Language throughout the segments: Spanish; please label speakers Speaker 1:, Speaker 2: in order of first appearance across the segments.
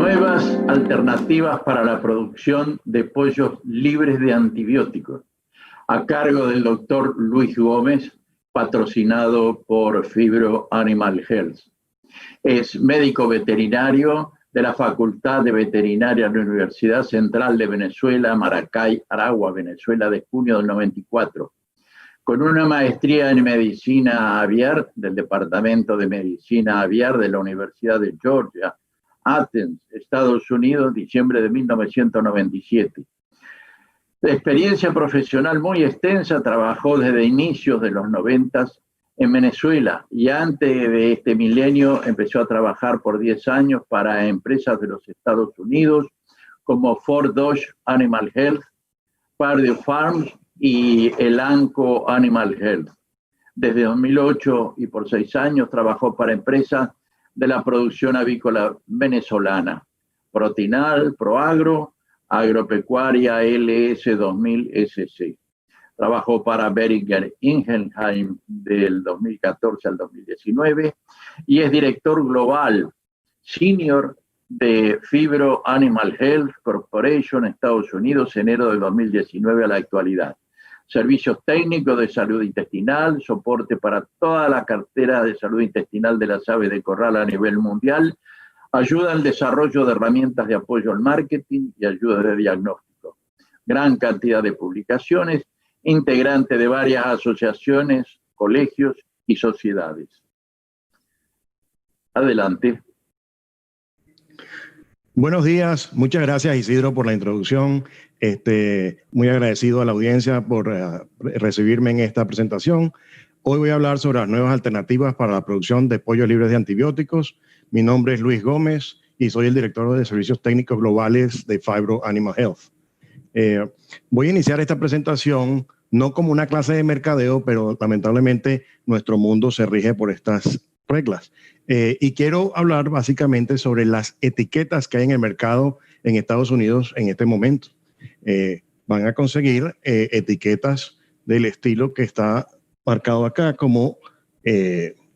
Speaker 1: Nuevas alternativas para la producción de pollos libres de antibióticos, a cargo del doctor Luis Gómez, patrocinado por Phibro Animal Health. Es médico veterinario de la Facultad de Veterinaria de la Universidad Central de Venezuela, Maracay, Aragua, Venezuela, de junio del 94. Con una maestría en Medicina Aviar del Departamento de Medicina Aviar de la Universidad de Georgia, Athens, Estados Unidos, diciembre de 1997. De experiencia profesional muy extensa, trabajó desde inicios de los 90 en Venezuela y antes de este milenio empezó a trabajar por 10 años para empresas de los Estados Unidos como Fort Dodge Animal Health, Purdue Farms y Elanco Animal Health. Desde 2008 y por 6 años trabajó para empresas de la producción avícola venezolana, Protinal, Proagro, Agropecuaria LS2000 SC. Trabajó para Boehringer Ingelheim del 2014 al 2019 y es director global senior de Phibro Animal Health Corporation, Estados Unidos, enero del 2019 a la actualidad. Servicios técnicos de salud intestinal, soporte para toda la cartera de salud intestinal de las aves de corral a nivel mundial, ayuda al desarrollo de herramientas de apoyo al marketing y ayuda de diagnóstico. Gran cantidad de publicaciones, integrante de varias asociaciones, colegios y sociedades. Adelante.
Speaker 2: Buenos días, muchas gracias Isidro por la introducción. Muy agradecido a la audiencia por recibirme en esta presentación. Hoy voy a hablar sobre las nuevas alternativas para la producción de pollos libres de antibióticos. Mi nombre es Luis Gómez y soy el director de Servicios Técnicos Globales de Phibro Animal Health. Voy a iniciar esta presentación no como una clase de mercadeo, pero lamentablemente nuestro mundo se rige por estas reglas. Y quiero hablar básicamente sobre las etiquetas que hay en el mercado en Estados Unidos en este momento. Van a conseguir etiquetas del estilo que está marcado acá como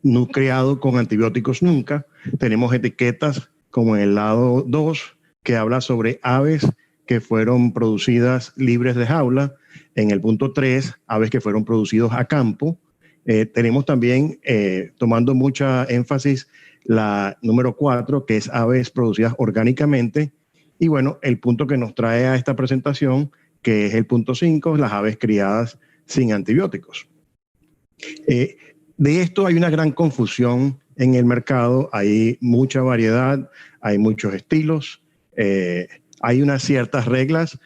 Speaker 2: no criado con antibióticos nunca. Tenemos etiquetas como en el lado 2 que habla sobre aves que fueron producidas libres de jaula. En el punto 3, aves que fueron producidos a campo. Tenemos también, tomando mucha énfasis, la número 4, que es aves producidas orgánicamente. Y bueno, el punto que nos trae a esta presentación, que es el punto 5, las aves criadas sin antibióticos. De esto hay una gran confusión en el mercado, hay mucha variedad, hay muchos estilos, hay unas ciertas reglas.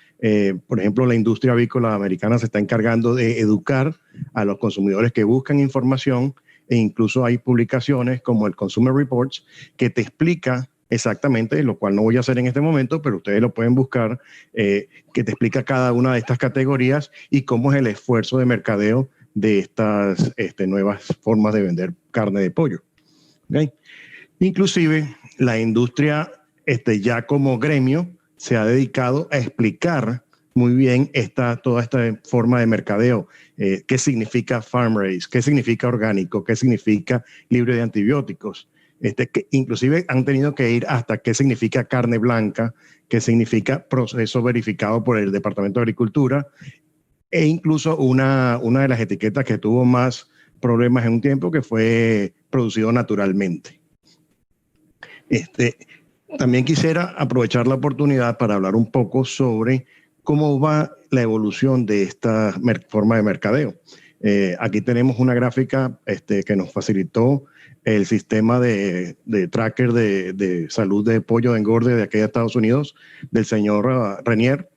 Speaker 2: Por ejemplo, la industria avícola americana se está encargando de educar a los consumidores que buscan información e incluso hay publicaciones como el Consumer Reports que te explica exactamente, lo cual no voy a hacer en este momento, pero ustedes lo pueden buscar, que te explica cada una de estas categorías y cómo es el esfuerzo de mercadeo de estas nuevas formas de vender carne de pollo. ¿Okay? Inclusive la industria ya como gremio se ha dedicado a explicar muy bien toda esta forma de mercadeo, qué significa farm raised, qué significa orgánico, qué significa libre de antibióticos. Que inclusive han tenido que ir hasta qué significa carne blanca, qué significa proceso verificado por el Departamento de Agricultura, e incluso una de las etiquetas que tuvo más problemas en un tiempo, que fue producido naturalmente. También quisiera aprovechar la oportunidad para hablar un poco sobre cómo va la evolución de esta forma de mercadeo. Aquí tenemos una gráfica que nos facilitó el sistema de tracker de salud de pollo de engorde de aquí de Estados Unidos, del señor Renier.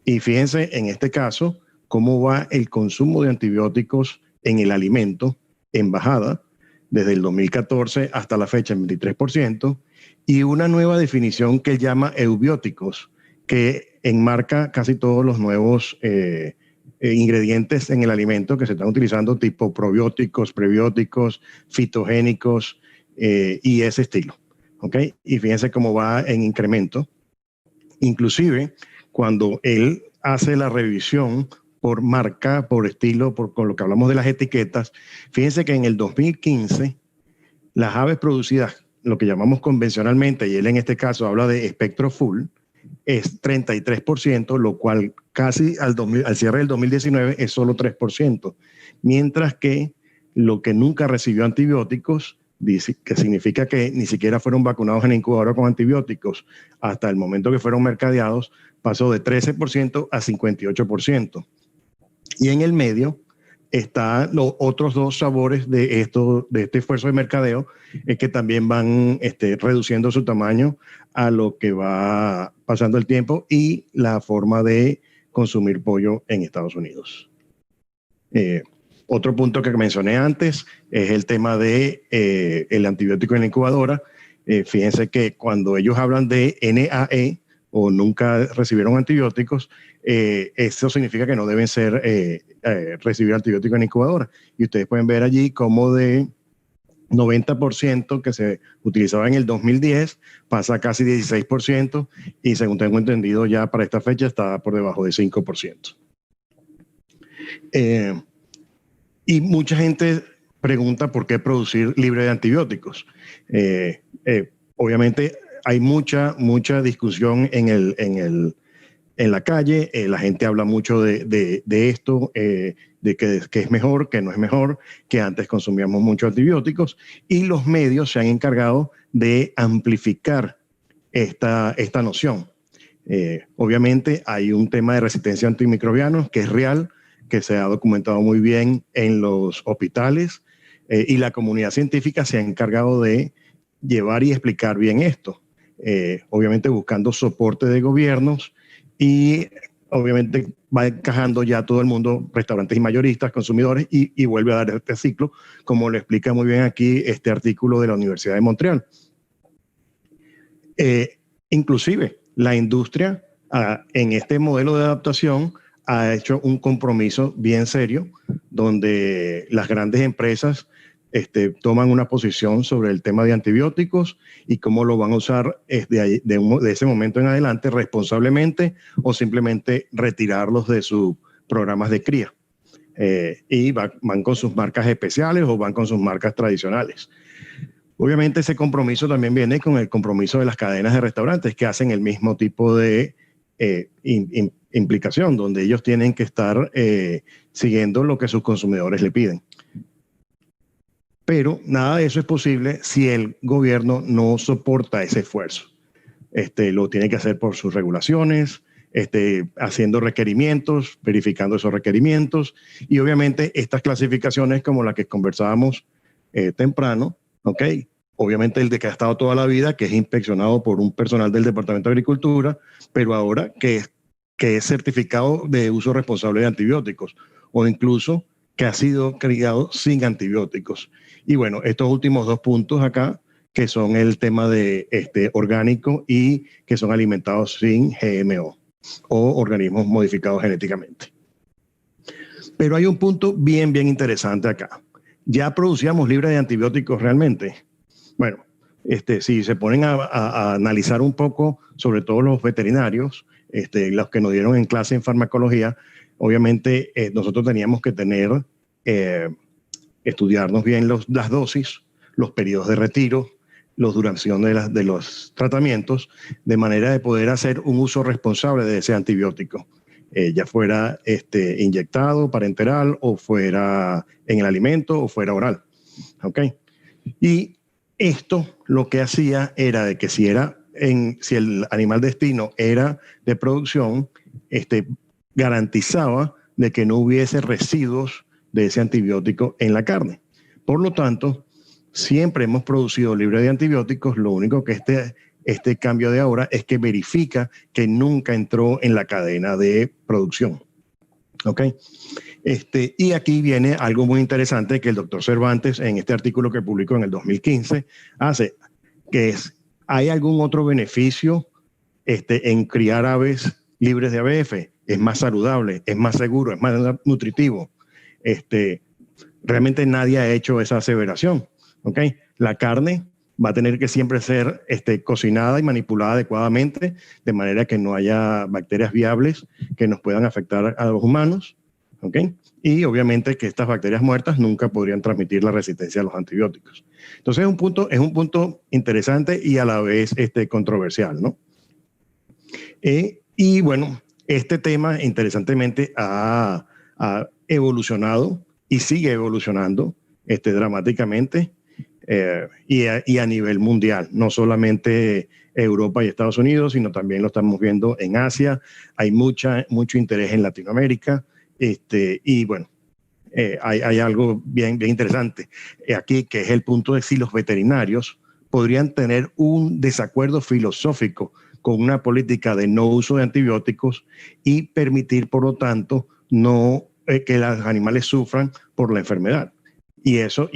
Speaker 2: Y fíjense en este caso cómo va el consumo de antibióticos en el alimento en bajada desde el 2014 hasta la fecha en 23%, y una nueva definición que él llama eubióticos, que enmarca casi todos los nuevos ingredientes en el alimento que se están utilizando, tipo probióticos, prebióticos, fitogénicos y ese estilo. ¿Okay? Y fíjense cómo va en incremento. Inclusive, cuando él hace la revisión por marca, por estilo, con lo que hablamos de las etiquetas, fíjense que en el 2015 las aves producidas lo que llamamos convencionalmente, y él en este caso habla de espectro full, es 33%, lo cual casi al cierre del 2019 es solo 3%, mientras que lo que nunca recibió antibióticos, que significa que ni siquiera fueron vacunados en incubadora con antibióticos hasta el momento que fueron mercadeados, pasó de 13% a 58%. Y en el medio están los otros dos sabores de este esfuerzo de mercadeo, que también van reduciendo su tamaño a lo que va pasando el tiempo y la forma de consumir pollo en Estados Unidos. Otro punto que mencioné antes es el tema de el antibiótico en la incubadora. Fíjense que cuando ellos hablan de NAE o nunca recibieron antibióticos, eso significa que no deben recibir antibióticos en incubadora. Y ustedes pueden ver allí cómo de 90% que se utilizaba en el 2010 pasa a casi 16% y según tengo entendido ya para esta fecha está por debajo de 5%. Y mucha gente pregunta por qué producir libre de antibióticos. Obviamente hay mucha discusión en la calle, la gente habla mucho de esto, de que es mejor, que no es mejor, que antes consumíamos muchos antibióticos, y los medios se han encargado de amplificar esta noción. Obviamente hay un tema de resistencia a antimicrobianos que es real, que se ha documentado muy bien en los hospitales, y la comunidad científica se ha encargado de llevar y explicar bien esto, obviamente buscando soporte de gobiernos y obviamente va encajando ya todo el mundo, restaurantes y mayoristas, consumidores, y vuelve a dar este ciclo, como lo explica muy bien aquí este artículo de la Universidad de Montreal. Inclusive la industria en este modelo de adaptación ha hecho un compromiso bien serio donde las grandes empresas toman una posición sobre el tema de antibióticos y cómo lo van a usar de ese momento en adelante responsablemente o simplemente retirarlos de sus programas de cría. Y van con sus marcas especiales o van con sus marcas tradicionales. Obviamente ese compromiso también viene con el compromiso de las cadenas de restaurantes que hacen el mismo tipo de implicación, donde ellos tienen que estar siguiendo lo que sus consumidores le piden. Pero nada de eso es posible si el gobierno no soporta ese esfuerzo. Lo tiene que hacer por sus regulaciones, haciendo requerimientos, verificando esos requerimientos y obviamente estas clasificaciones como la que conversábamos temprano, ¿ok? Obviamente el de que ha estado toda la vida, que es inspeccionado por un personal del Departamento de Agricultura, pero ahora que es certificado de uso responsable de antibióticos o incluso que ha sido criado sin antibióticos. Y bueno, estos últimos dos puntos acá, que son el tema de orgánico y que son alimentados sin GMO o organismos modificados genéticamente. Pero hay un punto bien interesante acá. ¿Ya producíamos libre de antibióticos realmente? Bueno, si se ponen a analizar un poco, sobre todo los veterinarios, los que nos dieron en clase en farmacología, obviamente nosotros teníamos que estudiarnos bien las dosis, los periodos de retiro, la duración de los tratamientos, de manera de poder hacer un uso responsable de ese antibiótico, ya fuera inyectado, parenteral, o fuera en el alimento, o fuera oral. ¿Okay? Y esto lo que hacía era de que si el animal destino era de producción, garantizaba de que no hubiese residuos de ese antibiótico en la carne. Por lo tanto, siempre hemos producido libre de antibióticos. Lo único que este cambio de ahora es que verifica que nunca entró en la cadena de producción. ¿Ok? Y aquí viene algo muy interesante que el doctor Cervantes en este artículo que publicó en el 2015 hace, que es, ¿hay algún otro beneficio en criar aves libres de ABF? Es más saludable, es más seguro, es más nutritivo. Realmente nadie ha hecho esa aseveración. ¿Okay? La carne va a tener que siempre ser cocinada y manipulada adecuadamente, de manera que no haya bacterias viables que nos puedan afectar a los humanos. ¿ok? Y obviamente que estas bacterias muertas nunca podrían transmitir la resistencia a los antibióticos. Entonces es un punto interesante y a la vez controversial, ¿no? Y bueno, este tema interesantemente ha evolucionado y sigue evolucionando dramáticamente y a nivel mundial, no solamente Europa y Estados Unidos, sino también lo estamos viendo en Asia. Hay mucho interés en Latinoamérica y bueno, hay algo bien interesante aquí, que es el punto de si los veterinarios podrían tener un desacuerdo filosófico con una política de no uso de antibióticos y permitir, por lo tanto, no que los animales sufran por la enfermedad. Y eso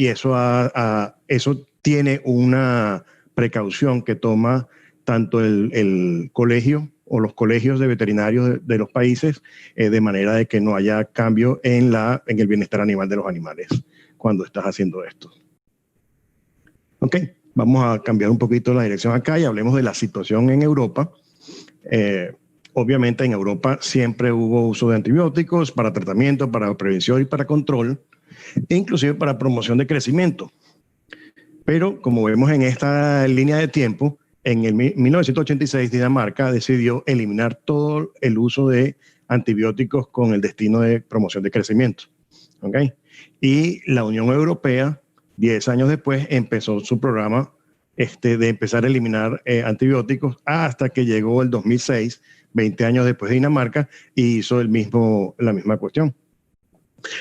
Speaker 2: tiene una precaución que toma tanto el colegio o los colegios de veterinarios de los países, de manera de que no haya cambio en el bienestar animal de los animales cuando estás haciendo esto. Ok, vamos a cambiar un poquito la dirección acá y hablemos de la situación en Europa. Obviamente en Europa siempre hubo uso de antibióticos para tratamiento, para prevención y para control, e inclusive para promoción de crecimiento. Pero como vemos en esta línea de tiempo, en el 1986 Dinamarca decidió eliminar todo el uso de antibióticos con el destino de promoción de crecimiento. ¿Okay? Y la Unión Europea, 10 años después, empezó su programa de empezar a eliminar antibióticos hasta que llegó el 2006, 20 años después de Dinamarca, y hizo la misma cuestión.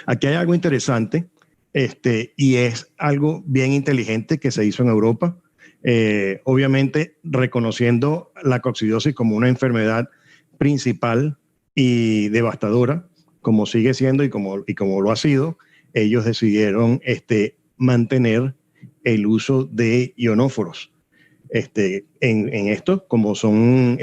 Speaker 2: Aquí hay algo interesante y es algo bien inteligente que se hizo en Europa. Obviamente reconociendo la coccidiosis como una enfermedad principal y devastadora, como sigue siendo y como lo ha sido, ellos decidieron mantener el uso de ionóforos. En esto, como son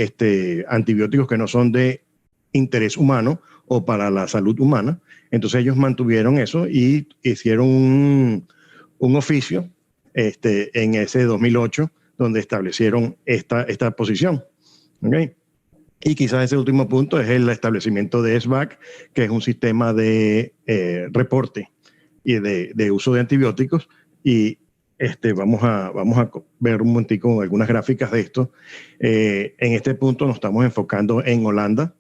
Speaker 2: antibióticos que no son de interés humano o para la salud humana, entonces ellos mantuvieron eso y hicieron un oficio en ese 2008, donde establecieron esta posición. ¿Okay? Y quizás ese último punto es el establecimiento de SBAC, que es un sistema de reporte y de uso de antibióticos. Y vamos a ver un momentico algunas gráficas de esto. En este punto nos estamos enfocando en Holanda.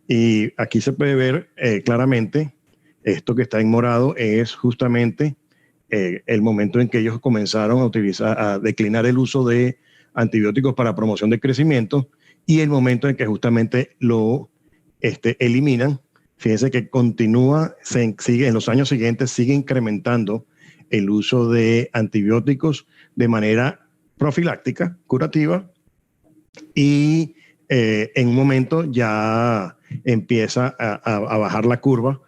Speaker 2: Y aquí se puede ver claramente, esto que está en morado es justamente el momento en que ellos comenzaron a declinar el uso de antibióticos para promoción de crecimiento y el momento en que justamente lo eliminan. Fíjense que sigue en los años siguientes, sigue incrementando el uso de antibióticos de manera profiláctica, curativa, y en un momento ya empieza a bajar la curva,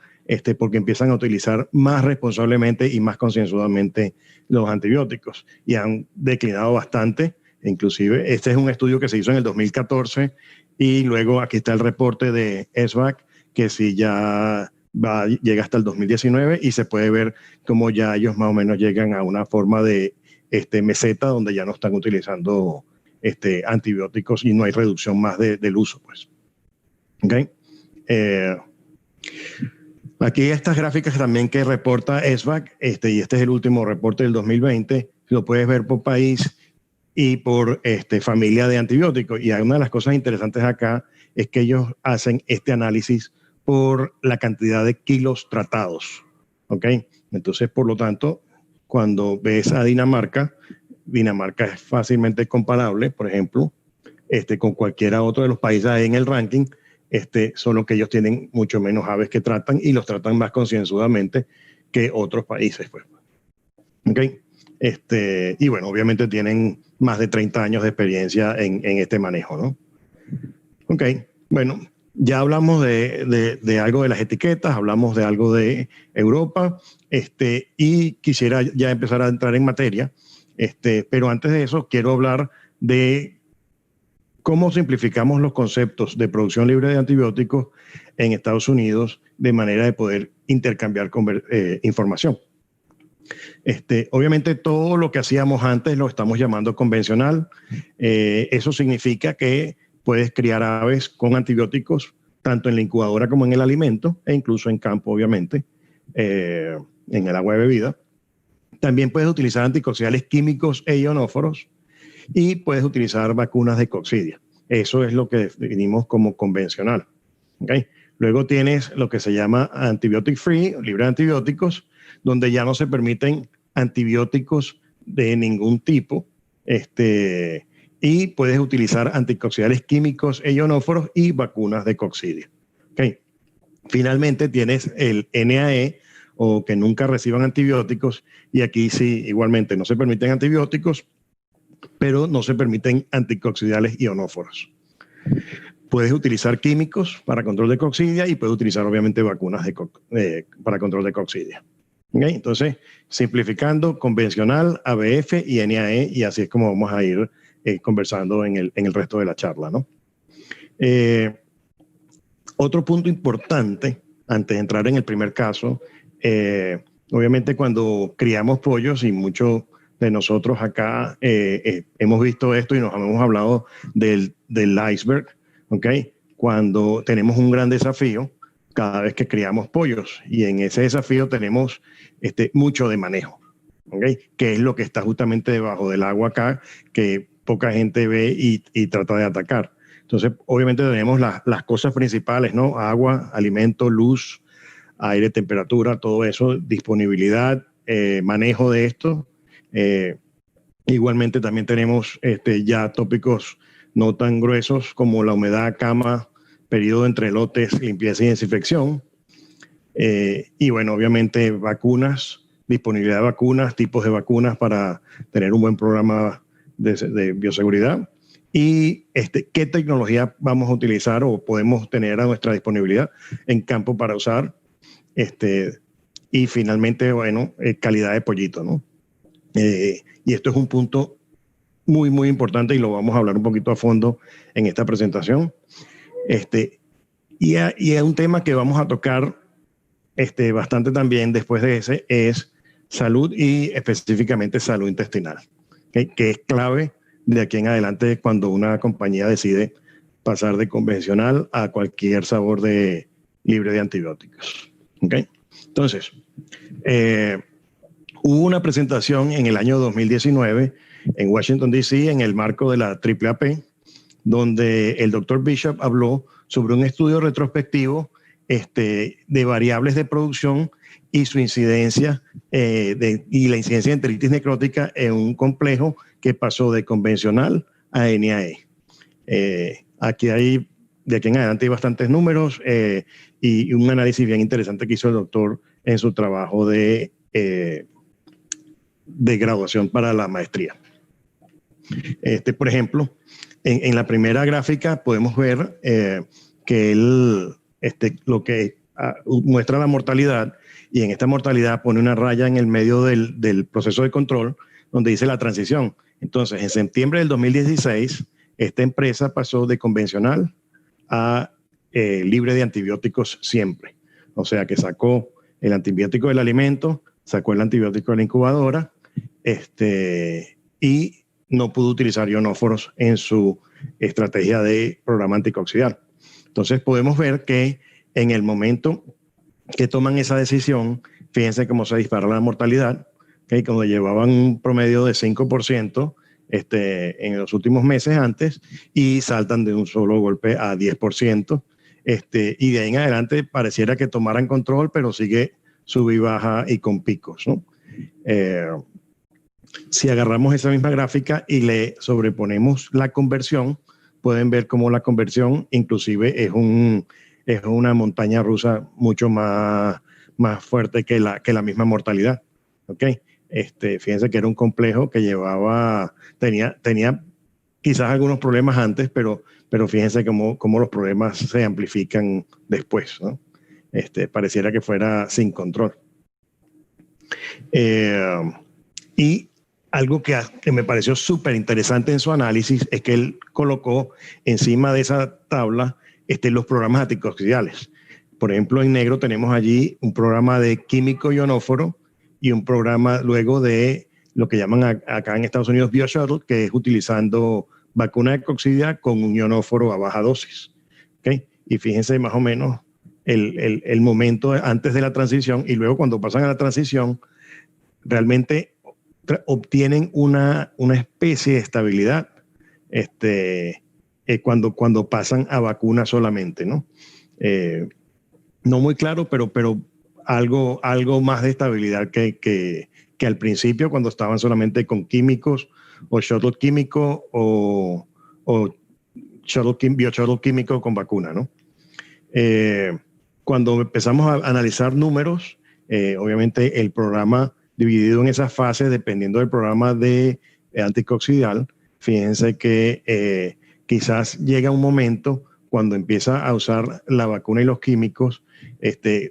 Speaker 2: porque empiezan a utilizar más responsablemente y más concienzudamente los antibióticos y han declinado bastante. Inclusive este es un estudio que se hizo en el 2014 y luego aquí está el reporte de SBAC que sí ya llega hasta el 2019 y se puede ver cómo ya ellos más o menos llegan a una forma de meseta donde ya no están utilizando antibióticos y no hay reducción más del uso, pues. ¿Okay? Aquí estas gráficas también que reporta SBAC, y este es el último reporte del 2020, lo puedes ver por país y por familia de antibióticos. Y una de las cosas interesantes acá es que ellos hacen este análisis por la cantidad de kilos tratados. ¿Ok? Entonces, por lo tanto, cuando ves a Dinamarca es fácilmente comparable, por ejemplo, con cualquiera otro de los países ahí en el ranking, solo que ellos tienen mucho menos aves que tratan y los tratan más concienzudamente que otros países. Pues. ¿Okay? Y bueno, obviamente tienen más de 30 años de experiencia en este manejo, ¿no? Ok, bueno, ya hablamos de algo de las etiquetas, hablamos de algo de Europa, y quisiera ya empezar a entrar en materia, pero antes de eso quiero hablar de cómo simplificamos los conceptos de producción libre de antibióticos en Estados Unidos de manera de poder intercambiar información. Obviamente todo lo que hacíamos antes lo estamos llamando convencional. Eso significa que puedes criar aves con antibióticos tanto en la incubadora como en el alimento, e incluso en campo, obviamente, en el agua de bebida. También puedes utilizar anticoxidiales químicos e ionóforos y puedes utilizar vacunas de coccidia. Eso es lo que definimos como convencional. ¿Okay? Luego tienes lo que se llama antibiotic free, libre de antibióticos, donde ya no se permiten antibióticos de ningún tipo, y puedes utilizar anticoxidiales químicos e ionóforos y vacunas de coccidia. ¿Okay? Finalmente tienes el NAE, o que nunca reciban antibióticos, y aquí sí, igualmente, no se permiten antibióticos, pero no se permiten anticoxidiales ionóforos. Puedes utilizar químicos para control de coccidia y puedes utilizar, obviamente, vacunas para control de coccidia. ¿Okay? Entonces, simplificando, convencional, ABF y NAE, y así es como vamos a ir conversando en el resto de la charla, ¿no? Otro punto importante, antes de entrar en el primer caso, obviamente cuando criamos pollos, y muchos de nosotros acá hemos visto esto y nos hemos hablado del iceberg, ¿ok? Cuando tenemos un gran desafío cada vez que criamos pollos, y en ese desafío tenemos mucho de manejo, ¿ok? Que es lo que está justamente debajo del agua acá, que poca gente ve y trata de atacar. Entonces, obviamente tenemos las cosas principales, ¿no? Agua, alimento, luz, aire, temperatura, todo eso, disponibilidad, manejo de esto. Igualmente también tenemos ya tópicos no tan gruesos como la humedad, cama, periodo entre lotes, limpieza y desinfección. Y bueno, obviamente vacunas, disponibilidad de vacunas, tipos de vacunas para tener un buen programa de bioseguridad. Y qué tecnología vamos a utilizar o podemos tener a nuestra disponibilidad en campo para usar. Y finalmente, bueno, calidad de pollito, ¿no? Y esto es un punto muy, muy importante, y lo vamos a hablar un poquito a fondo en esta presentación. Y es un tema que vamos a tocar bastante también después de ese, es salud, y específicamente salud intestinal, ¿okay? Que es clave de aquí en adelante cuando una compañía decide pasar de convencional a cualquier sabor libre de antibióticos. ¿Okay? Entonces, hubo una presentación en el año 2019 en Washington, D.C., en el marco de la AAAP, donde el doctor Bishop habló sobre un estudio retrospectivo de variables de producción y su incidencia, y la incidencia de enteritis necrótica en un complejo que pasó de convencional a NAE. Aquí hay, de aquí en adelante, hay bastantes números y un análisis bien interesante que hizo el doctor en su trabajo de graduación para la maestría. Por ejemplo, en la primera gráfica podemos ver que él lo que muestra la mortalidad, y en esta mortalidad pone una raya en el medio del proceso de control donde dice la transición. Entonces, en septiembre del 2016, esta empresa pasó de convencional a libre de antibióticos siempre. O sea que sacó el antibiótico del alimento, sacó el antibiótico de la incubadora, y no pudo utilizar ionóforos en su estrategia de programa anticoxidial. Entonces podemos ver que en el momento que toman esa decisión, fíjense cómo se dispara la mortalidad, ¿okay? Cuando llevaban un promedio de 5% en los últimos meses antes, y saltan de un solo golpe a 10%, y de ahí en adelante pareciera que tomaran control, pero sigue sub y baja y con picos, ¿no? Si agarramos esa misma gráfica y le sobreponemos la conversión, pueden ver cómo la conversión inclusive es una montaña rusa mucho más fuerte que la misma mortalidad. ¿Okay? Fíjense que era un complejo que tenía quizás algunos problemas antes, pero fíjense cómo los problemas se amplifican después, ¿no? Pareciera que fuera sin control. Y algo que me pareció súper interesante en su análisis es que él colocó encima de esa tabla los programas anticoxidiales. Por ejemplo, en negro tenemos allí un programa de químico ionóforo y un programa luego de lo que llaman acá en Estados Unidos BioShuttle, que es utilizando vacuna de coccidia con un ionóforo a baja dosis. ¿Okay? y fíjense más o menos el momento antes de la transición, y luego cuando pasan a la transición, realmente obtienen una especie de estabilidad cuando pasan a vacuna solamente, ¿no? No muy claro, pero algo más de estabilidad que al principio, cuando estaban solamente con químicos o shuttle químico o bioshuttle químico con vacuna, ¿no? Cuando empezamos a analizar números, obviamente el programa dividido en esas fases, dependiendo del programa de anticoccidial, fíjense que quizás llega un momento cuando empieza a usar la vacuna y los químicos,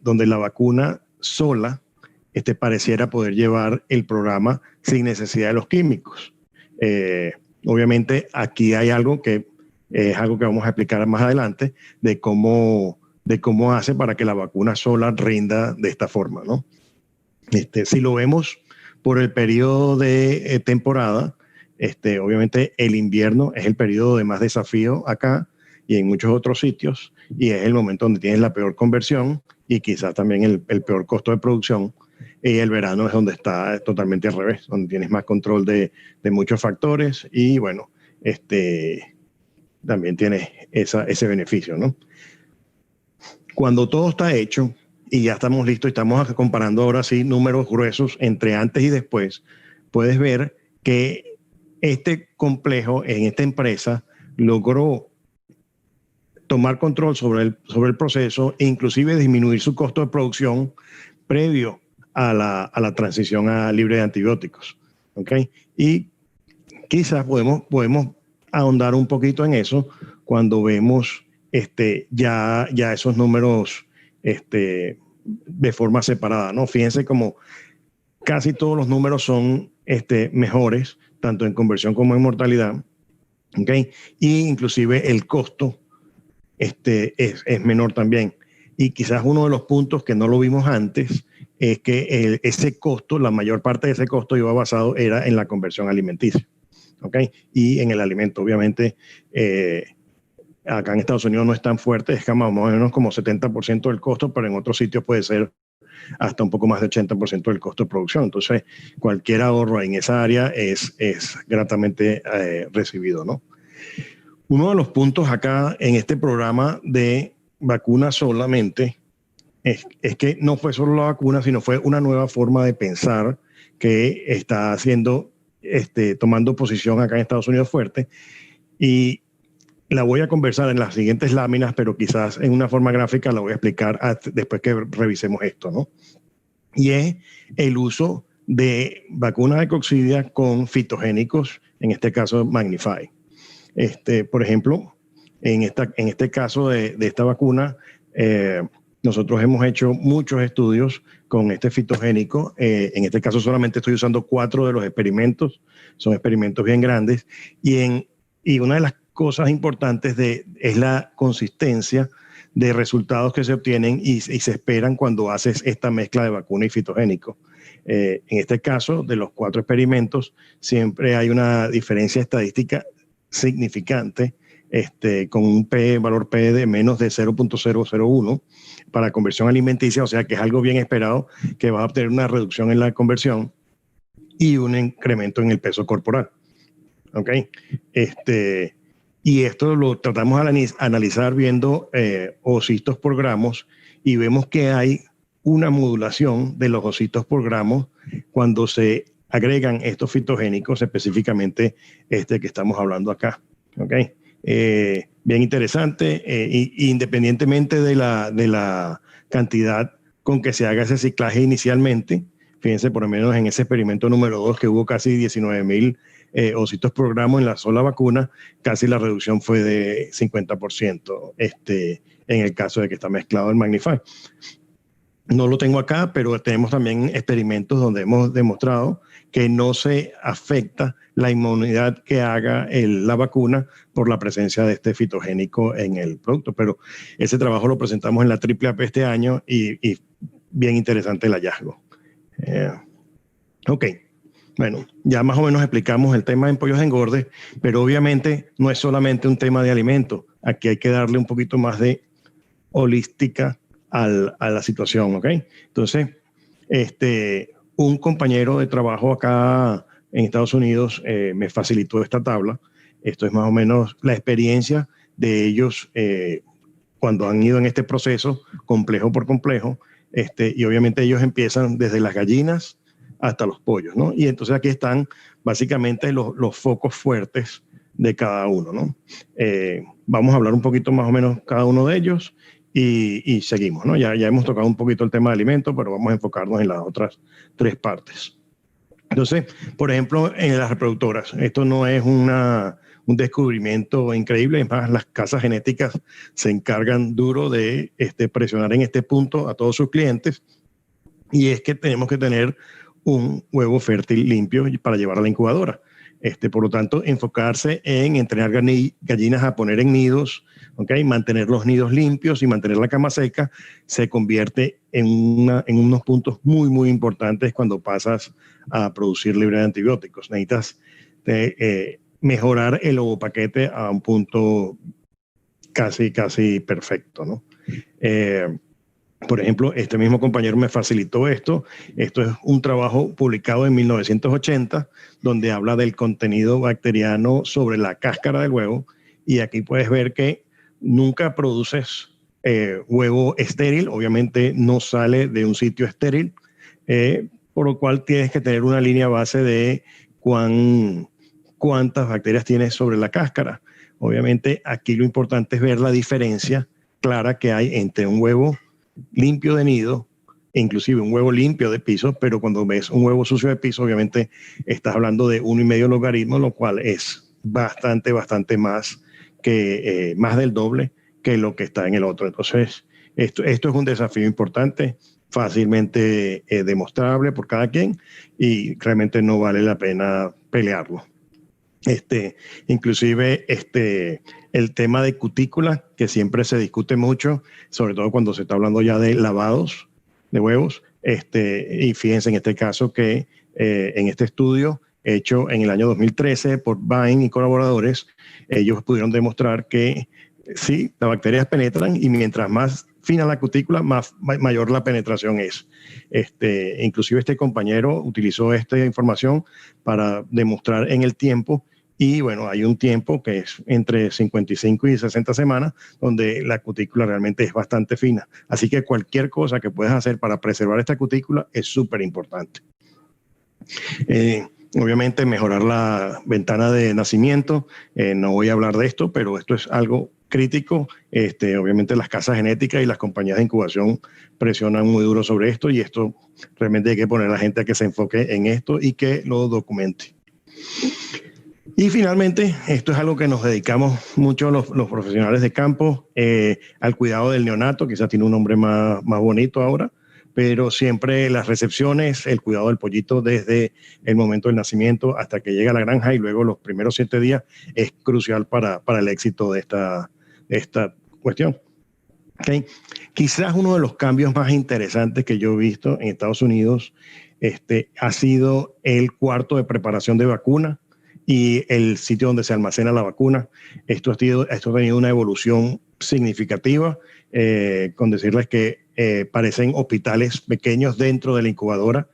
Speaker 2: donde la vacuna sola pareciera poder llevar el programa sin necesidad de los químicos. Obviamente aquí hay algo que es algo que vamos a explicar más adelante de cómo hace para que la vacuna sola rinda de esta forma, ¿no? Si lo vemos por el periodo de temporada, obviamente el invierno es el periodo de más desafío acá y en muchos otros sitios, y es el momento donde tienes la peor conversión y quizás también el peor costo de producción. Y el verano es donde está totalmente al revés, donde tienes más control de muchos factores y bueno, también tienes ese beneficio, ¿no? Cuando todo está hecho y ya estamos listos y estamos comparando ahora sí números gruesos entre antes y después, puedes ver que este complejo en esta empresa logró tomar control sobre el proceso e inclusive disminuir su costo de producción previo a la transición a libre de antibióticos. ¿Okay? Y quizás podemos ahondar un poquito en eso cuando vemos ya esos números de forma separada, ¿no? Fíjense como casi todos los números son mejores, tanto en conversión como en mortalidad, ¿okay? Y inclusive el costo es menor también. Y quizás uno de los puntos que no lo vimos antes es que ese costo, la mayor parte de ese costo era en la conversión alimenticia, ¿okay? Y en el alimento, obviamente, acá en Estados Unidos no es tan fuerte, es más o menos como 70% del costo, pero en otros sitios puede ser hasta un poco más de 80% del costo de producción. Entonces, cualquier ahorro en esa área es gratamente recibido, ¿no? Uno de los puntos acá en este programa de vacuna solamente es que no fue solo la vacuna, sino fue una nueva forma de pensar que está tomando posición acá en Estados Unidos fuerte, y la voy a conversar en las siguientes láminas, pero quizás en una forma gráfica la voy a explicar después que revisemos esto, ¿no? Y es el uso de vacunas de coccidia con fitogénicos, en este caso Magnify. Por ejemplo, en este caso de esta vacuna, nosotros hemos hecho muchos estudios con este fitogénico. En este caso solamente estoy usando 4 de los experimentos, son experimentos bien grandes, y una de las cosas importantes es la consistencia de resultados que se obtienen y se esperan cuando haces esta mezcla de vacuna y fitogénico. En este caso, de los 4 experimentos, siempre hay una diferencia estadística significante, con un valor P de menos de 0.001 para conversión alimenticia, o sea que es algo bien esperado, que va a obtener una reducción en la conversión y un incremento en el peso corporal. ¿Ok? Y esto lo tratamos de analizar viendo ocitos por gramos, y vemos que hay una modulación de los ocitos por gramos cuando se agregan estos fitogénicos, específicamente que estamos hablando acá. ¿Okay? Bien interesante, independientemente de la cantidad con que se haga ese ciclaje inicialmente. Fíjense, por lo menos en ese experimento número 2, que hubo casi 19,000 ocitos por gramo en la sola vacuna, casi la reducción fue de 50% en el caso de que está mezclado el Magnify. No lo tengo acá, pero tenemos también experimentos donde hemos demostrado que no se afecta la inmunidad que haga la vacuna por la presencia de este fitogénico en el producto. Pero ese trabajo lo presentamos en la AAAP este año y bien interesante el hallazgo. Ok, bueno, ya más o menos explicamos el tema en pollos de engorde, pero obviamente no es solamente un tema de alimento. Aquí hay que darle un poquito más de holística a la situación, ¿ok? Entonces, un compañero de trabajo acá en Estados Unidos me facilitó esta tabla. Esto es más o menos la experiencia de ellos cuando han ido en este proceso, complejo por complejo, y obviamente ellos empiezan desde las gallinas hasta los pollos, ¿no? Y entonces aquí están básicamente los focos fuertes de cada uno, ¿no? Vamos a hablar un poquito más o menos cada uno de ellos y seguimos, ¿no? Ya hemos tocado un poquito el tema de alimentos, pero vamos a enfocarnos en las otras 3 partes. Entonces, por ejemplo, en las reproductoras, esto no es un descubrimiento increíble, es más, las casas genéticas se encargan duro de presionar en este punto a todos sus clientes, y es que tenemos que tener un huevo fértil limpio para llevar a la incubadora. Por lo tanto, enfocarse en entrenar gallinas a poner en nidos, ¿okay? Mantener los nidos limpios y mantener la cama seca se convierte en unos puntos muy, muy importantes cuando pasas a producir libre de antibióticos. Necesitas mejorar el ovopaquete a un punto casi perfecto, ¿no? Por ejemplo, este mismo compañero me facilitó esto. Esto es un trabajo publicado en 1980, donde habla del contenido bacteriano sobre la cáscara del huevo. Y aquí puedes ver que nunca produces huevo estéril. Obviamente no sale de un sitio estéril, por lo cual tienes que tener una línea base de cuántas bacterias tienes sobre la cáscara. Obviamente aquí lo importante es ver la diferencia clara que hay entre un huevo limpio de nido, inclusive un huevo limpio de piso, pero cuando ves un huevo sucio de piso, obviamente estás hablando de 1,5 logaritmo, lo cual es bastante más que más del doble que lo que está en el otro. Entonces, esto es un desafío importante, fácilmente demostrable por cada quien, y realmente no vale la pena pelearlo. Inclusive el tema de cutícula, que siempre se discute mucho, sobre todo cuando se está hablando ya de lavados de huevos, y fíjense en este caso que en este estudio hecho en el año 2013 por Vine y colaboradores, ellos pudieron demostrar que sí, las bacterias penetran, y mientras más fina la cutícula, mayor la penetración es. Inclusive este compañero utilizó esta información para demostrar en el tiempo, y bueno, hay un tiempo que es entre 55 y 60 semanas, donde la cutícula realmente es bastante fina. Así que cualquier cosa que puedas hacer para preservar esta cutícula es súper importante. Obviamente mejorar la ventana de nacimiento, no voy a hablar de esto, pero esto es algo crítico. Obviamente las casas genéticas y las compañías de incubación presionan muy duro sobre esto, y esto realmente hay que poner a la gente a que se enfoque en esto y que lo documente. Y finalmente, esto es algo que nos dedicamos mucho los profesionales de campo, al cuidado del neonato. Quizás tiene un nombre más bonito ahora, pero siempre las recepciones, el cuidado del pollito desde el momento del nacimiento hasta que llega a la granja, y luego los primeros 7 días, es crucial para el éxito de esta cuestión. Okay. Quizás uno de los cambios más interesantes que yo he visto en Estados Unidos ha sido el cuarto de preparación de vacuna y el sitio donde se almacena la vacuna. Esto ha tenido una evolución significativa, con decirles que parecen hospitales pequeños dentro de la incubadora,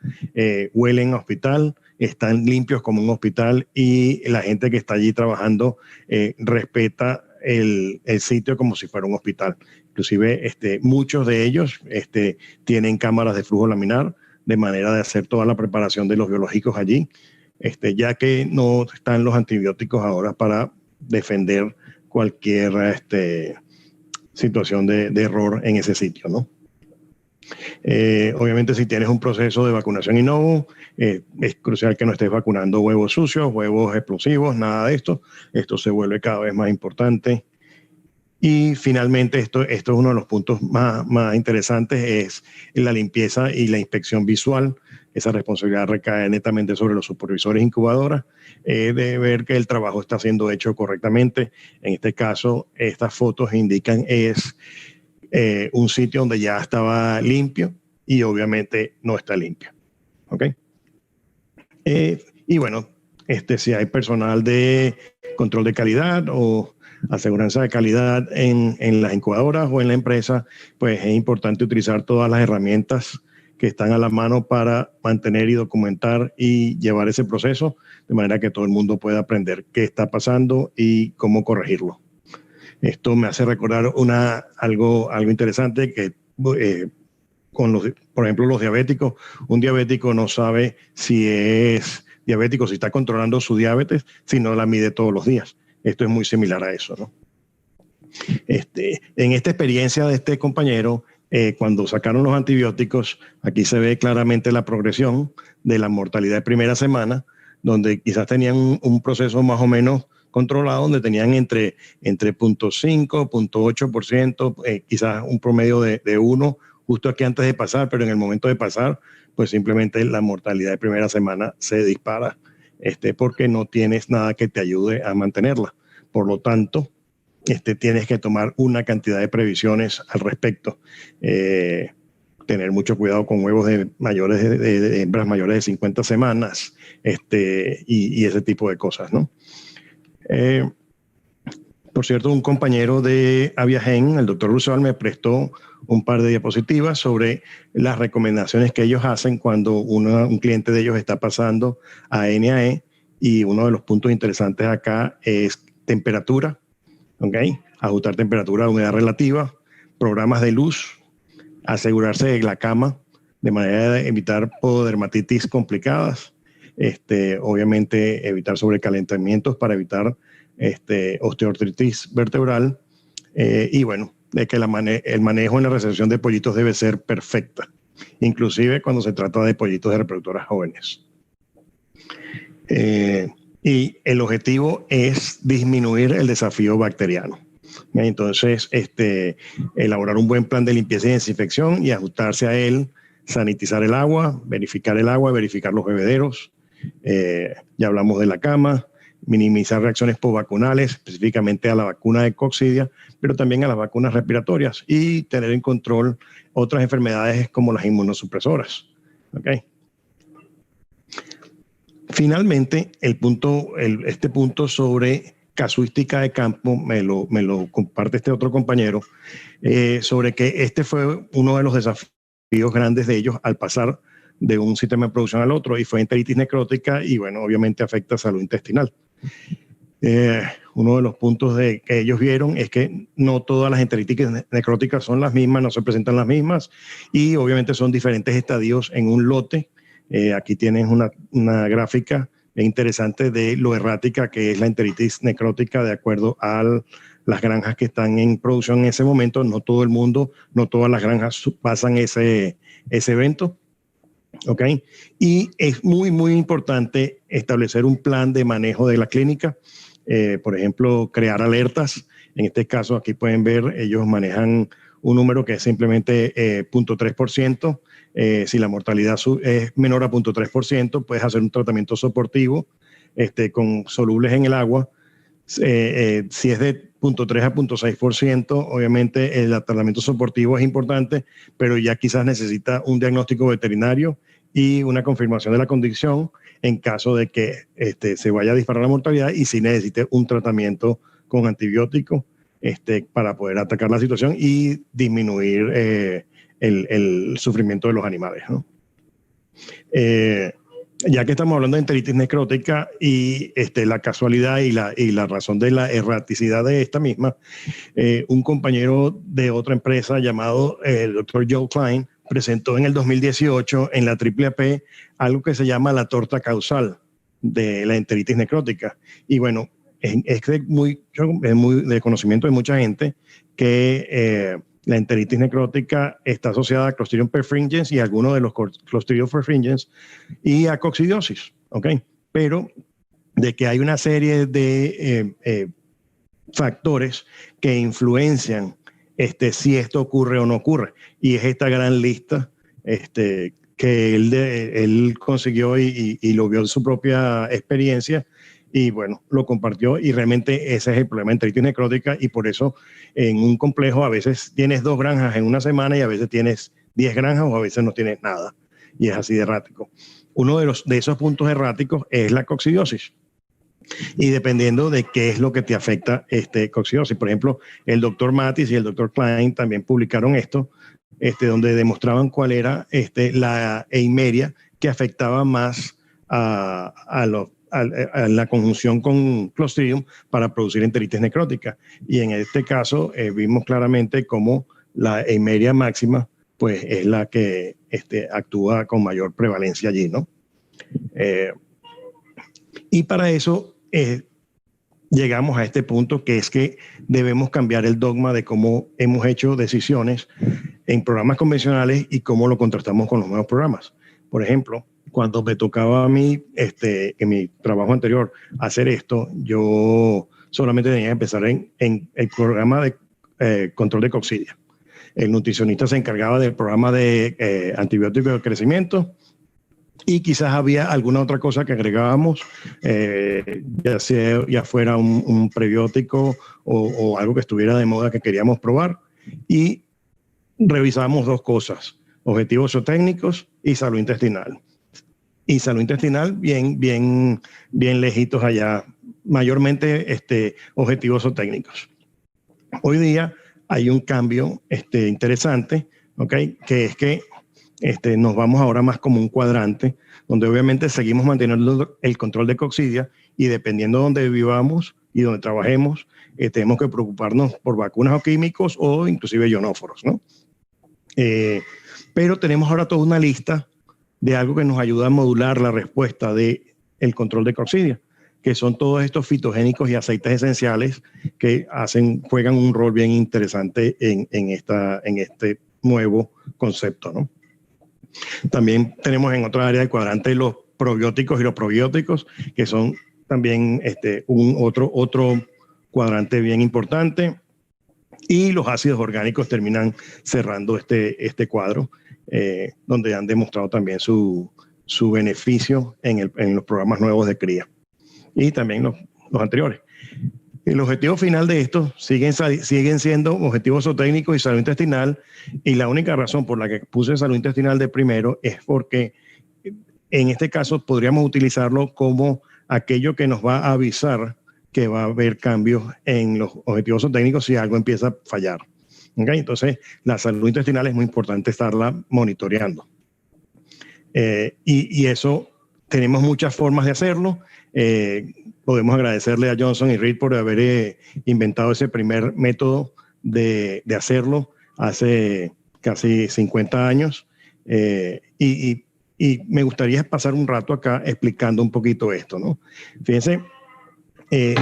Speaker 2: huelen a hospital, están limpios como un hospital, y la gente que está allí trabajando respeta el sitio como si fuera un hospital. Inclusive muchos de ellos tienen cámaras de flujo laminar, de manera de hacer toda la preparación de los biológicos allí, ya que no están los antibióticos ahora para defender cualquier situación de error en ese sitio, ¿no? Obviamente, si tienes un proceso de vacunación in novo, es crucial que no estés vacunando huevos sucios, huevos explosivos, nada de esto. Esto se vuelve cada vez más importante. Y finalmente, esto es uno de los puntos más interesantes, es la limpieza y la inspección visual. Esa responsabilidad recae netamente sobre los supervisores incubadoras, de ver que el trabajo está siendo hecho correctamente. En este caso, estas fotos indican un sitio donde ya estaba limpio, y obviamente no está limpio. ¿Okay? Y bueno, si hay personal de control de calidad o aseguranza de calidad en las incubadoras o en la empresa, pues es importante utilizar todas las herramientas que están a la mano para mantener y documentar y llevar ese proceso de manera que todo el mundo pueda aprender qué está pasando y cómo corregirlo. Esto me hace recordar algo interesante que por ejemplo, los diabéticos, un diabético no sabe si es diabético, si está controlando su diabetes, si no la mide todos los días. Esto es muy similar a eso, ¿no? En esta experiencia de este compañero, cuando sacaron los antibióticos, aquí se ve claramente la progresión de la mortalidad de primera semana, donde quizás tenían un proceso más o menos controlado, donde tenían entre 0.5, 0.8%, quizás un promedio de 1, justo aquí antes de pasar, pero en el momento de pasar, pues simplemente la mortalidad de primera semana se dispara, porque no tienes nada que te ayude a mantenerla. Por lo tanto, tienes que tomar una cantidad de previsiones al respecto. Tener mucho cuidado con huevos de hembras mayores de 50 semanas, y ese tipo de cosas, ¿no? Por cierto, un compañero de Aviagen, el doctor Rousseau, me prestó un par de diapositivas sobre las recomendaciones que ellos hacen cuando un cliente de ellos está pasando a NAE, y uno de los puntos interesantes acá es temperatura, ¿okay? Ajustar temperatura, humedad relativa, programas de luz, asegurarse de la cama de manera de evitar pododermatitis complicadas, obviamente evitar sobrecalentamientos para evitar osteoartritis vertebral, y bueno, de que el manejo en la recepción de pollitos debe ser perfecta, inclusive cuando se trata de pollitos de reproductoras jóvenes. Y el objetivo es disminuir el desafío bacteriano. Entonces, elaborar un buen plan de limpieza y desinfección y ajustarse a él, sanitizar el agua, verificar los bebederos, ya hablamos de la cama, minimizar reacciones postvacunales, específicamente a la vacuna de coccidia, pero también a las vacunas respiratorias, y tener en control otras enfermedades como las inmunosupresoras. ¿Okay? Finalmente, este punto sobre casuística de campo me lo comparte este otro compañero, sobre que este fue uno de los desafíos grandes de ellos al pasar de un sistema de producción al otro, y fue enteritis necrótica, y bueno, obviamente afecta salud intestinal. Uno de los puntos que ellos vieron es que no todas las enteritis necróticas son las mismas, no se presentan las mismas, y obviamente son diferentes estadios en un lote. Aquí tienes una gráfica interesante de lo errática que es la enteritis necrótica de acuerdo a las granjas que están en producción en ese momento. No todo el mundo, no todas las granjas pasan ese evento. ¿Okay? Y es muy, muy importante establecer un plan de manejo de la clínica. Por ejemplo, crear alertas. En este caso, aquí pueden ver, ellos manejan un número que es simplemente 0.3%. Si la mortalidad es menor a 0.3%, puedes hacer un tratamiento soportivo con solubles en el agua. Si es de 0.3 a 0.6%, obviamente el tratamiento soportivo es importante, pero ya quizás necesita un diagnóstico veterinario y una confirmación de la condición en caso de que se vaya a disparar la mortalidad, y si necesite un tratamiento con antibiótico para poder atacar la situación y disminuir el sufrimiento de los animales, ¿no? Ya que estamos hablando de enteritis necrótica y la casualidad y la razón de la erraticidad de esta misma, un compañero de otra empresa llamado el Dr. Joe Klein presentó en el 2018 en la AAAP algo que se llama la torta causal de la enteritis necrótica. Y bueno, es muy de conocimiento de mucha gente que la enteritis necrótica está asociada a Clostridium perfringens y a algunos de los Clostridium perfringens y a coccidiosis, ¿ok? Pero de que hay una serie de factores que influencian si esto ocurre o no ocurre. Y es esta gran lista que él consiguió y lo vio en su propia experiencia, y bueno, lo compartió, y realmente ese es el problema de enteritis necrótica, y por eso en un complejo a veces tienes 2 granjas en una semana y a veces tienes 10 granjas o a veces no tienes nada, y es así de errático. Uno de esos puntos erráticos es la coccidiosis. y dependiendo de qué es lo que te afecta coccidiosis. Por ejemplo, el doctor Matis y el doctor Klein también publicaron esto, donde demostraban cuál era la eimeria que afectaba más a la conjunción con Clostridium para producir enteritis necrótica. Y en este caso vimos claramente cómo la eimeria máxima pues es la que actúa con mayor prevalencia allí, ¿no? Y para eso llegamos a este punto, que es que debemos cambiar el dogma de cómo hemos hecho decisiones en programas convencionales y cómo lo contrastamos con los nuevos programas. Por ejemplo, cuando me tocaba a mí, en mi trabajo anterior, hacer esto, yo solamente tenía que empezar en el programa de control de coccidia. El nutricionista se encargaba del programa de antibióticos de crecimiento, y quizás había alguna otra cosa que agregábamos, ya fuera un prebiótico o algo que estuviera de moda que queríamos probar, y revisábamos dos cosas: objetivos zootécnicos y salud intestinal. Y salud intestinal bien lejitos allá, mayormente objetivos zootécnicos. Hoy día hay un cambio interesante, ¿okay? Que es que nos vamos ahora más como un cuadrante, donde obviamente seguimos manteniendo el control de coccidia, y dependiendo de donde vivamos y donde trabajemos, tenemos que preocuparnos por vacunas o químicos o inclusive ionóforos, ¿no? Pero tenemos ahora toda una lista de algo que nos ayuda a modular la respuesta del control de coccidia, que son todos estos fitogénicos y aceites esenciales que juegan un rol bien interesante en este nuevo concepto, ¿no? También tenemos en otra área del cuadrante los probióticos y los probióticos, que son también otro cuadrante bien importante. Y los ácidos orgánicos terminan cerrando este cuadro, donde han demostrado también su beneficio en los programas nuevos de cría. Y también los anteriores. El objetivo final de esto siguen siendo objetivos zootécnicos y salud intestinal, y la única razón por la que puse salud intestinal de primero es porque en este caso podríamos utilizarlo como aquello que nos va a avisar que va a haber cambios en los objetivos zootécnicos si algo empieza a fallar. ¿Okay? Entonces, la salud intestinal es muy importante estarla monitoreando. Y eso tenemos muchas formas de hacerlo. Podemos agradecerle a Johnson y Reed por haber inventado ese primer método de hacerlo hace casi 50 años. Y me gustaría pasar un rato acá explicando un poquito esto, ¿no? Fíjense,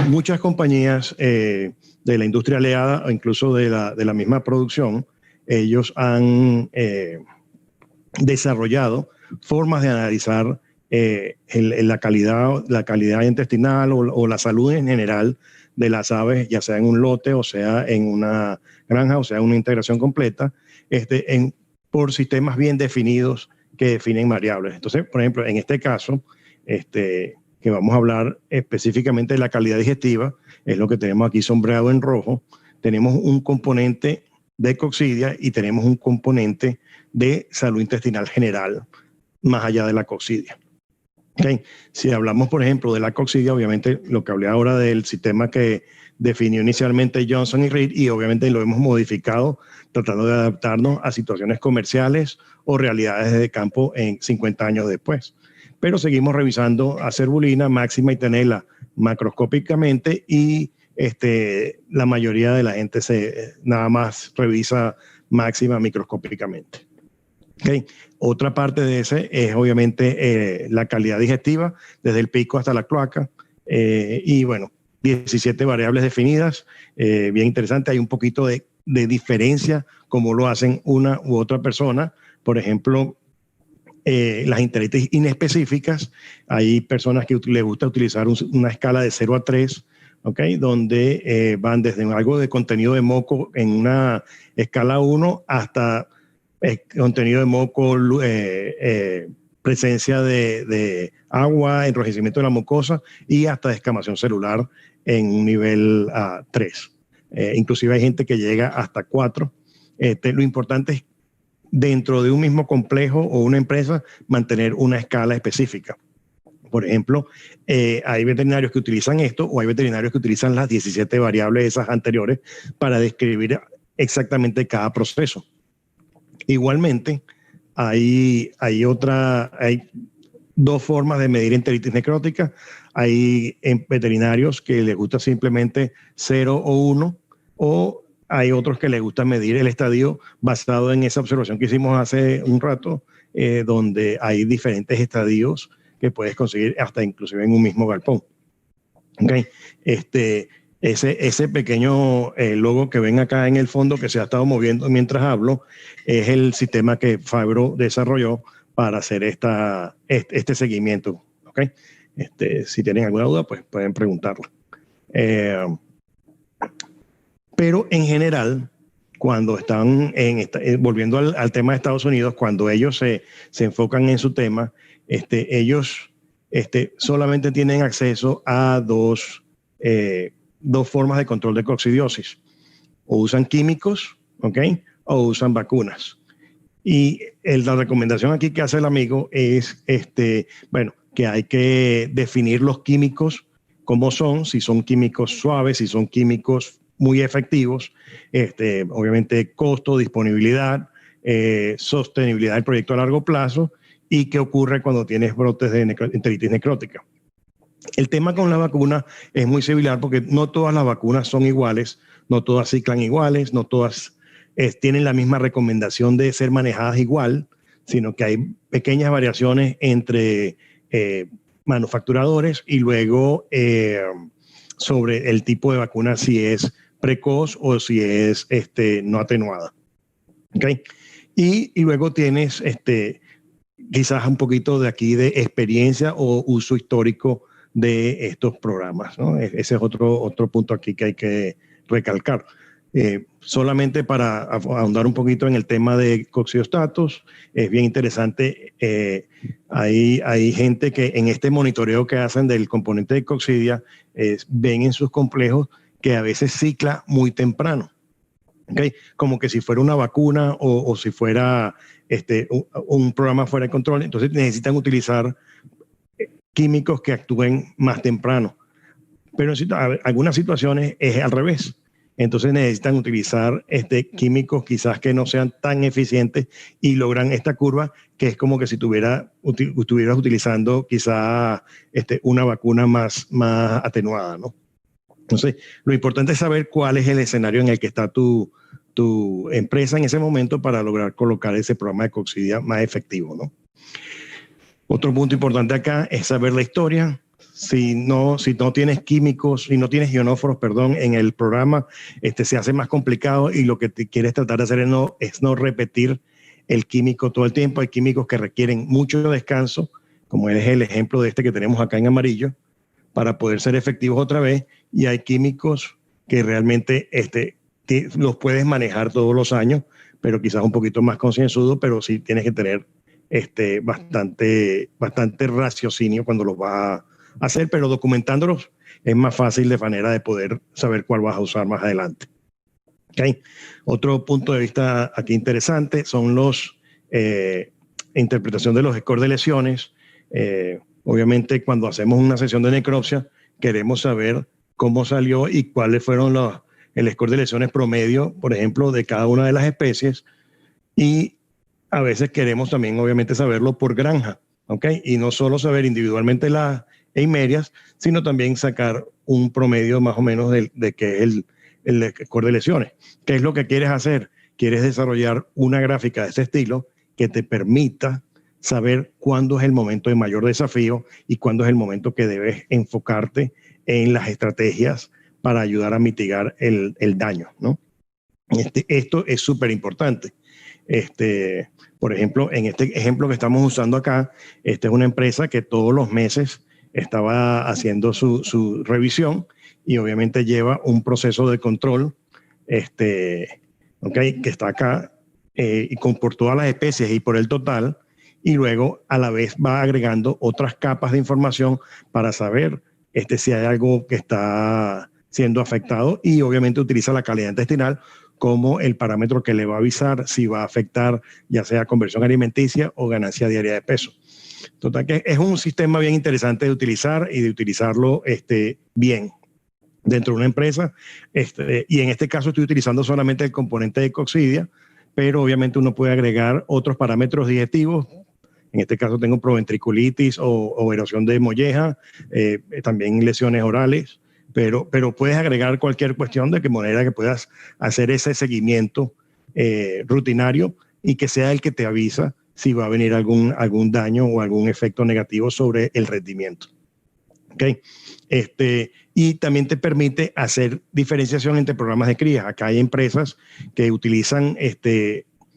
Speaker 2: muchas compañías de la industria aliada o incluso de la misma producción, ellos han desarrollado formas de analizar la calidad intestinal o la salud en general de las aves, ya sea en un lote, o sea en una granja, o sea en una integración completa, por sistemas bien definidos que definen variables. Entonces, por ejemplo, en este caso, que vamos a hablar específicamente de la calidad digestiva, es lo que tenemos aquí sombreado en rojo. Tenemos un componente de coccidia y tenemos un componente de salud intestinal general, más allá de la coccidia. Okay. Si hablamos, por ejemplo, de la coccidia, obviamente lo que hablé ahora del sistema que definió inicialmente Johnson y Reed, y obviamente lo hemos modificado tratando de adaptarnos a situaciones comerciales o realidades de campo en 50 años después. Pero seguimos revisando a cerbulina, máxima y tenela macroscópicamente, y la mayoría de la gente nada más revisa máxima microscópicamente. Okay. Otra parte de ese es obviamente la calidad digestiva, desde el pico hasta la cloaca, y bueno, 17 variables definidas, bien interesante. Hay un poquito de diferencia como lo hacen una u otra persona. Por ejemplo, las enteritis inespecíficas, hay personas que les gusta utilizar una escala de 0 a 3, ¿okay? Donde van desde algo de contenido de moco en una escala 1 hasta contenido de moco, presencia de agua, enrojecimiento de la mucosa y hasta descamación celular en un nivel 3. Inclusive hay gente que llega hasta 4. Lo importante es, dentro de un mismo complejo o una empresa, mantener una escala específica. Por ejemplo, hay veterinarios que utilizan esto o hay veterinarios que utilizan las 17 variables esas anteriores para describir exactamente cada proceso. Igualmente, hay dos formas de medir enteritis necrótica. Hay veterinarios que les gusta simplemente 0 o 1, o hay otros que les gusta medir el estadio basado en esa observación que hicimos hace un rato, donde hay diferentes estadios que puedes conseguir hasta inclusive en un mismo galpón. Okay. Ese pequeño logo que ven acá en el fondo, que se ha estado moviendo mientras hablo, es el sistema que Phibro desarrolló para hacer este seguimiento. ¿Okay? Si tienen alguna duda, pues pueden preguntarla. Pero en general, cuando están volviendo al tema de Estados Unidos, cuando ellos se enfocan en su tema, ellos solamente tienen acceso a dos formas de control de coccidiosis. O usan químicos, ¿okay? O usan vacunas. Y la recomendación aquí que hace el amigo es que hay que definir los químicos como son, si son químicos suaves, si son químicos muy efectivos, obviamente costo, disponibilidad, sostenibilidad del proyecto a largo plazo, y qué ocurre cuando tienes brotes de enteritis necrótica. El tema con la vacuna es muy similar porque no todas las vacunas son iguales, no todas ciclan iguales, no todas tienen la misma recomendación de ser manejadas igual, sino que hay pequeñas variaciones entre manufacturadores y luego sobre el tipo de vacuna, si es precoz o si es no atenuada. ¿Okay? Y luego tienes quizás un poquito de aquí de experiencia o uso histórico de estos programas, ¿no? Ese es otro punto aquí que hay que recalcar. Solamente para ahondar un poquito en el tema de coccidiostatos, es bien interesante. Hay gente que en este monitoreo que hacen del componente de coccidia ven en sus complejos que a veces cicla muy temprano. ¿Okay? Como que si fuera una vacuna o si fuera un programa fuera de control. Entonces necesitan utilizar químicos que actúen más temprano. Pero en algunas situaciones es al revés. Entonces necesitan utilizar químicos quizás que no sean tan eficientes y logran esta curva que es como que si estuvieras utilizando quizás una vacuna más atenuada, ¿no? Entonces, lo importante es saber cuál es el escenario en el que está tu empresa en ese momento para lograr colocar ese programa de coccidia más efectivo, ¿no? Otro punto importante acá es saber la historia. Si no tienes químicos, si no tienes ionóforos, en el programa, se hace más complicado y lo que te quieres tratar de hacer es no repetir el químico todo el tiempo. Hay químicos que requieren mucho descanso, como es el ejemplo de que tenemos acá en amarillo, para poder ser efectivos otra vez, y hay químicos que realmente los puedes manejar todos los años, pero quizás un poquito más concienzudo, pero sí tienes que tener bastante raciocinio cuando los vas a hacer, pero documentándolos es más fácil de manera de poder saber cuál vas a usar más adelante. ¿Okay? Otro punto de vista aquí interesante son interpretación de los scores de lesiones. Obviamente, cuando hacemos una sesión de necropsia, queremos saber cómo salió y cuáles fueron el score de lesiones promedio, por ejemplo, de cada una de las especies. Y a veces queremos también, obviamente, saberlo por granja, ¿ok? Y no solo saber individualmente las eimerias, sino también sacar un promedio más o menos de qué es el score de lesiones. ¿Qué es lo que quieres hacer? Quieres desarrollar una gráfica de este estilo que te permita saber cuándo es el momento de mayor desafío y cuándo es el momento que debes enfocarte en las estrategias para ayudar a mitigar el daño, ¿no? Esto es súper importante. Por ejemplo, en este ejemplo que estamos usando acá, esta es una empresa que todos los meses estaba haciendo su revisión y obviamente lleva un proceso de control okay, que está acá y por todas las especies y por el total, y luego a la vez va agregando otras capas de información para saber si hay algo que está siendo afectado, y obviamente utiliza la calidad intestinal como el parámetro que le va a avisar si va a afectar ya sea conversión alimenticia o ganancia diaria de peso. Total que es un sistema bien interesante de utilizar y de utilizarlo bien dentro de una empresa. Y en este caso estoy utilizando solamente el componente de Coccidia, pero obviamente uno puede agregar otros parámetros digestivos. En este caso tengo proventriculitis o erosión de molleja, también lesiones orales, pero puedes agregar cualquier cuestión de manera que puedas hacer ese seguimiento rutinario y que sea el que te avisa si va a venir algún daño o algún efecto negativo sobre el rendimiento. ¿Okay? Y también te permite hacer diferenciación entre programas de cría. Acá hay empresas que utilizan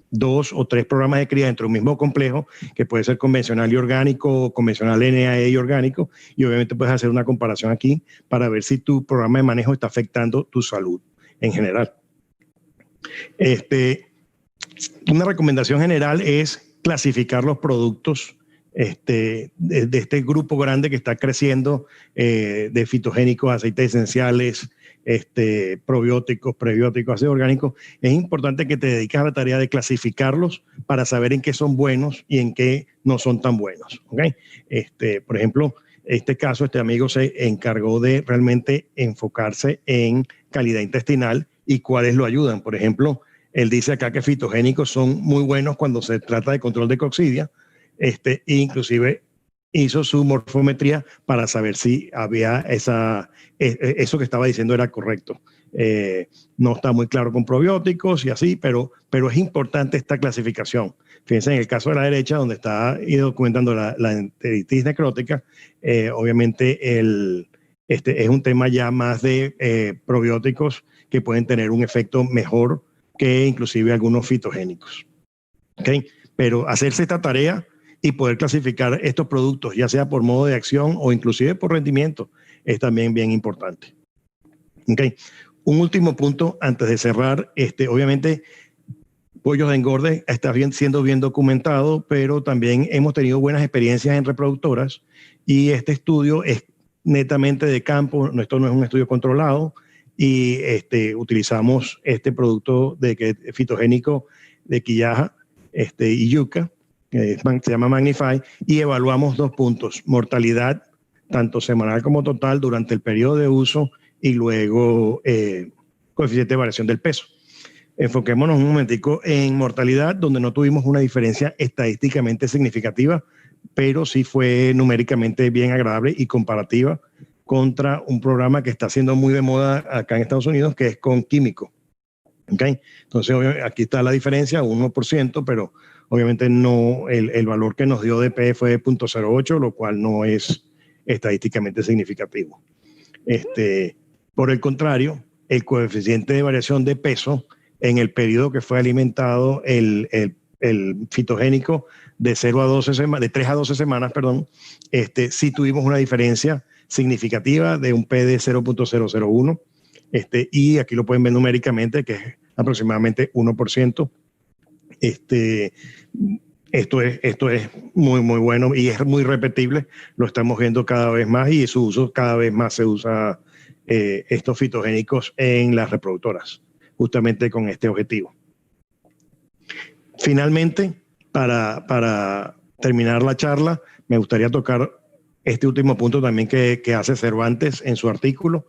Speaker 2: 2 o 3 programas de cría dentro de un mismo complejo, que puede ser convencional y orgánico, o convencional NAE y orgánico, y obviamente puedes hacer una comparación aquí para ver si tu programa de manejo está afectando tu salud en general. Una recomendación general es clasificar los productos de este grupo grande que está creciendo de fitogénicos, aceites esenciales, probióticos, prebióticos, ácidos orgánicos. Es importante que te dediques a la tarea de clasificarlos para saber en qué son buenos y en qué no son tan buenos. ¿Okay? Por ejemplo, este caso, este amigo se encargó de realmente enfocarse en calidad intestinal y cuáles lo ayudan. Por ejemplo, él dice acá que fitogénicos son muy buenos cuando se trata de control de coccidia. Inclusive hizo su morfometría para saber si había eso que estaba diciendo era correcto. No está muy claro con probióticos y así, pero es importante esta clasificación. Fíjense, en el caso de la derecha, donde está documentando la enteritis necrótica, obviamente es un tema ya más de probióticos que pueden tener un efecto mejor que inclusive algunos fitogénicos. ¿Okay? Pero hacerse esta tarea y poder clasificar estos productos, ya sea por modo de acción o inclusive por rendimiento, es también bien importante. Okay. Un último punto antes de cerrar, obviamente pollos de engorde está siendo bien documentado, pero también hemos tenido buenas experiencias en reproductoras y este estudio es netamente de campo, esto no es un estudio controlado y utilizamos este producto fitogénico de quillaja y yuca, se llama Magnify, y evaluamos 2 puntos, mortalidad tanto semanal como total durante el periodo de uso y luego coeficiente de variación del peso. Enfoquémonos un momentico en mortalidad, donde no tuvimos una diferencia estadísticamente significativa, pero sí fue numéricamente bien agradable y comparativa contra un programa que está siendo muy de moda acá en Estados Unidos, que es con químico. ¿Okay? Entonces, aquí está la diferencia, 1%, pero obviamente no, el valor que nos dio DP fue de 0.08, lo cual no es estadísticamente significativo. Por el contrario, el coeficiente de variación de peso en el periodo que fue alimentado el fitogénico de 0 a 12 semanas, de 3 a 12 semanas, perdón, sí tuvimos una diferencia significativa de un P de 0.001. Y aquí lo pueden ver numéricamente, que es aproximadamente 1%. Esto es muy, muy bueno y es muy repetible. Lo estamos viendo cada vez más y su uso cada vez más se usa estos fitogénicos en las reproductoras, justamente con este objetivo. Finalmente, para terminar la charla, me gustaría tocar este último punto también que hace Cervantes en su artículo.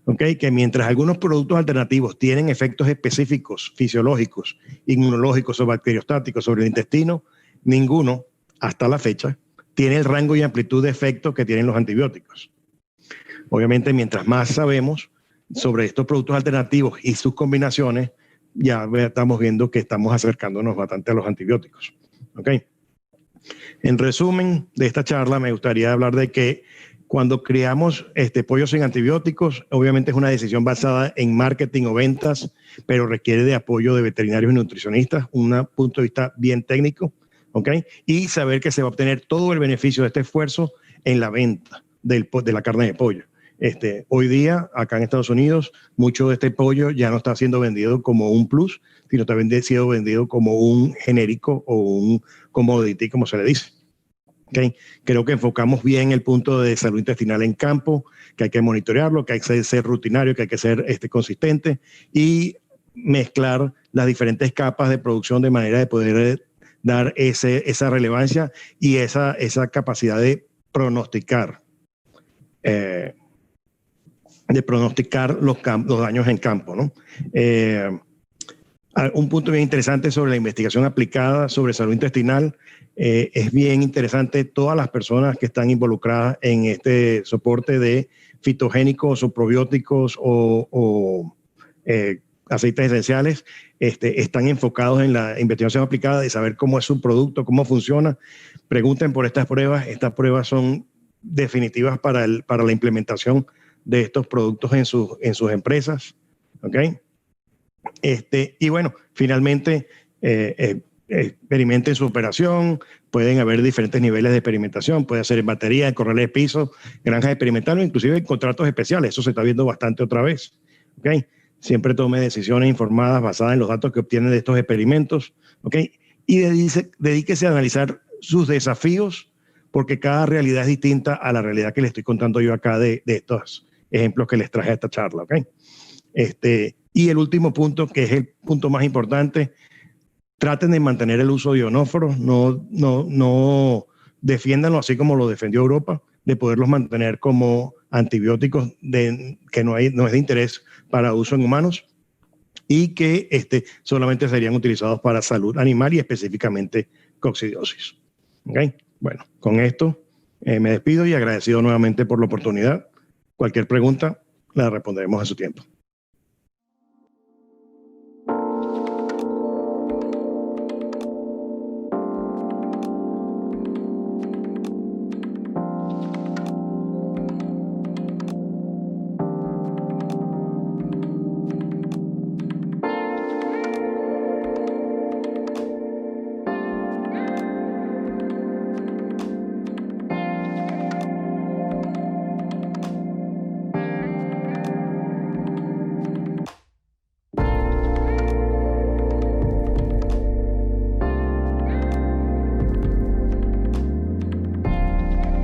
Speaker 2: Okay, que mientras algunos productos alternativos tienen efectos específicos, fisiológicos, inmunológicos o bacteriostáticos sobre el intestino, ninguno, hasta la fecha, tiene el rango y amplitud de efectos que tienen los antibióticos. Obviamente, mientras más sabemos sobre estos productos alternativos y sus combinaciones, ya estamos viendo que estamos acercándonos bastante a los antibióticos. Okay. En resumen de esta charla, me gustaría hablar de que cuando criamos pollo sin antibióticos, obviamente es una decisión basada en marketing o ventas, pero requiere de apoyo de veterinarios y nutricionistas, un punto de vista bien técnico, ¿okay? Y saber que se va a obtener todo el beneficio de este esfuerzo en la venta de la carne de pollo. Hoy día, acá en Estados Unidos, mucho de este pollo ya no está siendo vendido como un plus, sino está siendo vendido como un genérico o un commodity, como se le dice. Okay. Creo que enfocamos bien el punto de salud intestinal en campo, que hay que monitorearlo, que hay que ser rutinario, que hay que ser consistente y mezclar las diferentes capas de producción de manera de poder dar esa relevancia y esa capacidad de pronosticar los daños en campo, ¿no? Un punto bien interesante sobre la investigación aplicada sobre salud intestinal. Es bien interesante todas las personas que están involucradas en este soporte de fitogénicos o probióticos o aceites esenciales, están enfocados en la investigación aplicada de saber cómo es su producto, cómo funciona. Pregunten por estas pruebas. Estas pruebas son definitivas para la implementación de estos productos en sus empresas. ¿Ok? Y bueno, finalmente experimenten su operación. Pueden haber diferentes niveles de experimentación. Puede ser en batería, en corrales de piso, granjas experimentales, inclusive en contratos especiales. Eso se está viendo bastante otra vez. ¿Okay? Siempre tome decisiones informadas basadas en los datos que obtienen de estos experimentos. ¿Okay? Y dedíquese a analizar sus desafíos, porque cada realidad es distinta a la realidad que les estoy contando yo acá de estos ejemplos que les traje a esta charla. ¿Okay? Y el último punto, que es el punto más importante, traten de mantener el uso de ionóforos, no defiéndanlo así como lo defendió Europa, de poderlos mantener como antibióticos que no es de interés para uso en humanos y que solamente serían utilizados para salud animal y específicamente coccidiosis. ¿Okay? Bueno, con esto me despido y agradecido nuevamente por la oportunidad. Cualquier pregunta la responderemos a su tiempo.